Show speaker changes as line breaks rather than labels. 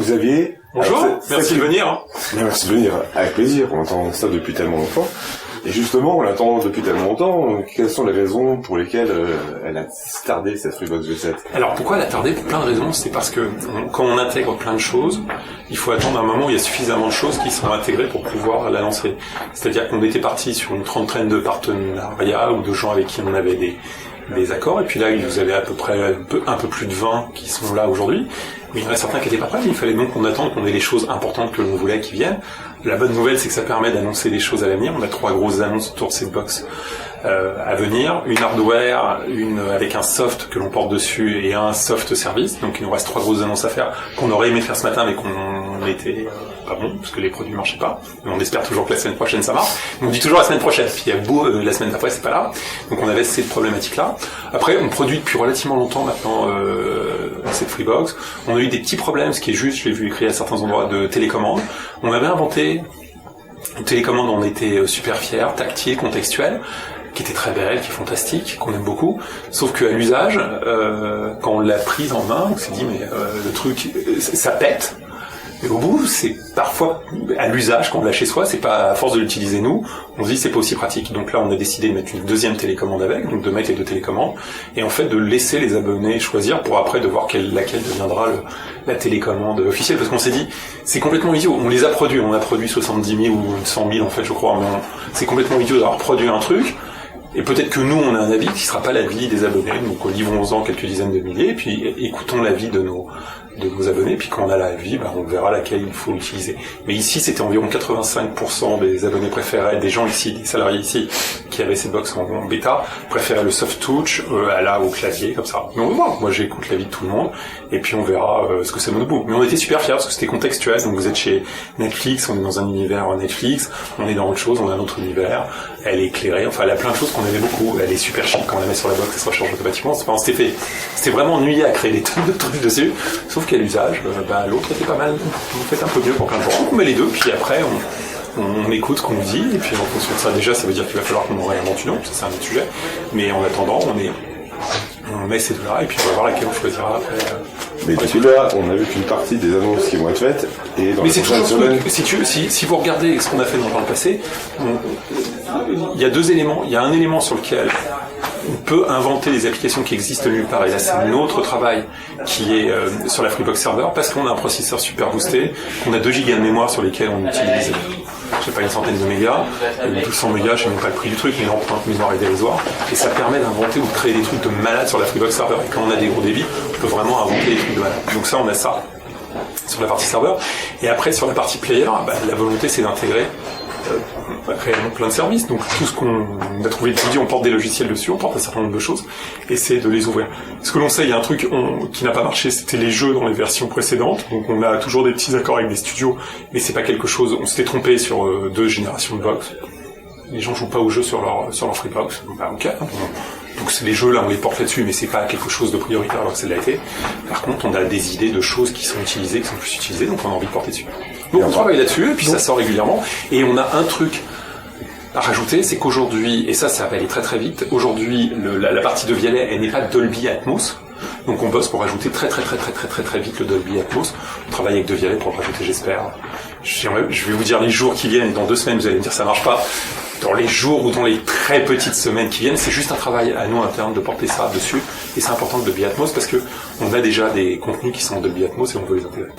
vous aviez...
Bonjour, merci de venir. Hein.
Merci de venir, avec plaisir, on entend ça depuis tellement longtemps. Et justement, on l'attend depuis tellement longtemps, quelles sont les raisons pour lesquelles elle a tardé cette Freebox V7 ?
Alors pourquoi elle a tardé ? Pour plein de raisons, c'est parce que quand on intègre plein de choses, il faut attendre un moment où il y a suffisamment de choses qui sont intégrées pour pouvoir la lancer. C'est-à-dire qu'on était parti sur une trentaine de partenariats ou de gens avec qui on avait des accords, et puis là, vous avez à peu près un peu plus de 20 qui sont là aujourd'hui. Mais il y en a certains qui n'étaient pas prêts, mais il fallait donc qu'on attende qu'on ait les choses importantes que l'on voulait qui viennent. La bonne nouvelle, c'est que ça permet d'annoncer des choses à l'avenir. On a 3 grosses annonces autour de cette box à venir. Une hardware, une avec un soft que l'on porte dessus et un soft service. Donc il nous reste 3 grosses annonces à faire qu'on aurait aimé faire ce matin, mais qu'on était pas bon, parce que les produits marchaient pas. Mais on espère toujours que la semaine prochaine ça marche. On dit toujours la semaine prochaine, puis il y a beau la semaine d'après c'est pas là. Donc on avait cette problématique-là. Après, on produit depuis relativement longtemps maintenant cette Freebox. On a eu des petits problèmes, ce qui est juste, je l'ai vu écrit à certains endroits, de télécommande. On avait inventé une télécommande, on était super fiers, tactile, contextuelle, qui était très belle, qui est fantastique, qu'on aime beaucoup. Sauf qu'à l'usage, quand on l'a prise en main, on s'est dit mais le truc, ça pète. Et au bout, c'est parfois, à l'usage, quand on l'a chez soi, c'est pas à force de l'utiliser nous, on se dit c'est pas aussi pratique. Donc là, on a décidé de mettre une deuxième télécommande avec, donc de mettre les 2 télécommandes, et en fait de laisser les abonnés choisir pour après de voir laquelle deviendra la télécommande officielle, parce qu'on s'est dit, c'est complètement idiot. On les a produits, on a produit 70 000 ou 100 000 en fait, je crois, mais c'est complètement idiot d'avoir produit un truc. Et peut-être que nous, on a un avis qui sera pas l'avis des abonnés, donc livrons-en quelques dizaines de milliers, et puis écoutons l'avis de nos abonnés, puis quand on a l'avis, on verra laquelle il faut utiliser. Mais ici, c'était environ 85% des abonnés préféraient, des gens ici, des salariés ici, qui avaient ces box en bêta, préféraient le soft touch au clavier, comme ça. Mais on va voir, moi j'écoute l'avis de tout le monde, et puis on verra ce que ça donne au bout. Mais on était super fiers, parce que c'était contextuel, donc vous êtes chez Netflix, on est dans un univers Netflix, on est dans autre chose, on a un autre univers, elle est éclairée, enfin elle a plein de choses qu'on aimait beaucoup, elle est super chic, quand on la met sur la box, ça se recharge automatiquement, c'était vraiment ennuyé à créer des tonnes de trucs dessus, sauf qu'à l'usage, l'autre était pas mal, vous faites un peu mieux pour plein de gens. On met les 2, puis après on écoute ce qu'on nous dit, et puis en fonction de ça, déjà ça veut dire qu'il va falloir qu'on en réinvente une autre, ça c'est un autre sujet, mais en attendant, on met ces 2-là, et puis on va voir laquelle on choisira après.
Mais depuis là, on a vu qu'une partie des annonces qui vont être faites, et dans
mais
les
c'est
prochaines
toujours
semaines...
si vous regardez ce qu'on a fait dans le passé, il y a 2 éléments. Il y a un élément sur lequel on peut inventer des applications qui existent nulle part, et là c'est notre travail qui est sur la Freebox Server, parce qu'on a un processeur super boosté, qu'on a 2 gigas de mémoire sur lesquels on utilise, je sais pas, une centaine de mégas, 200 mégas, je sais même pas le prix du truc, mais l'empreinte mémoire est dérisoire, et ça permet d'inventer ou de créer des trucs de malade sur la Freebox Server, et quand on a des gros débits, on peut vraiment inventer des trucs de malade. Donc ça, on a ça sur la partie serveur, et après sur la partie player, la volonté c'est d'intégrer réellement plein de services. Donc tout ce qu'on a trouvé, je vous dis, on porte des logiciels dessus, on porte un certain nombre de choses, et c'est de les ouvrir. Ce que l'on sait, il y a un truc qui n'a pas marché, c'était les jeux dans les versions précédentes. Donc on a toujours des petits accords avec des studios, mais c'est pas quelque chose. On s'était trompé sur 2 générations de box. Les gens jouent pas aux jeux sur leur Freebox. Ok. Donc c'est les jeux là, on les porte là-dessus, mais c'est pas quelque chose de prioritaire alors que ça l'a été. Par contre, on a des idées de choses qui sont utilisées, qui sont plus utilisées, donc on a envie de porter dessus. Donc on travaille là-dessus, et puis ça sort régulièrement. Et on a un truc à rajouter, c'est qu'aujourd'hui, et ça va aller très très vite, aujourd'hui la partie de Vialet, elle n'est pas Dolby Atmos. Donc on bosse pour rajouter très vite le Dolby Atmos. On travaille avec Devialet pour le rajouter, j'espère. Je vais vous dire les jours qui viennent, et dans 2 semaines vous allez me dire ça marche pas. Dans les jours ou dans les très petites semaines qui viennent, c'est juste un travail à nous interne de porter ça dessus. Et c'est important le Dolby Atmos parce que on a déjà des contenus qui sont en Dolby Atmos et on veut les intégrer.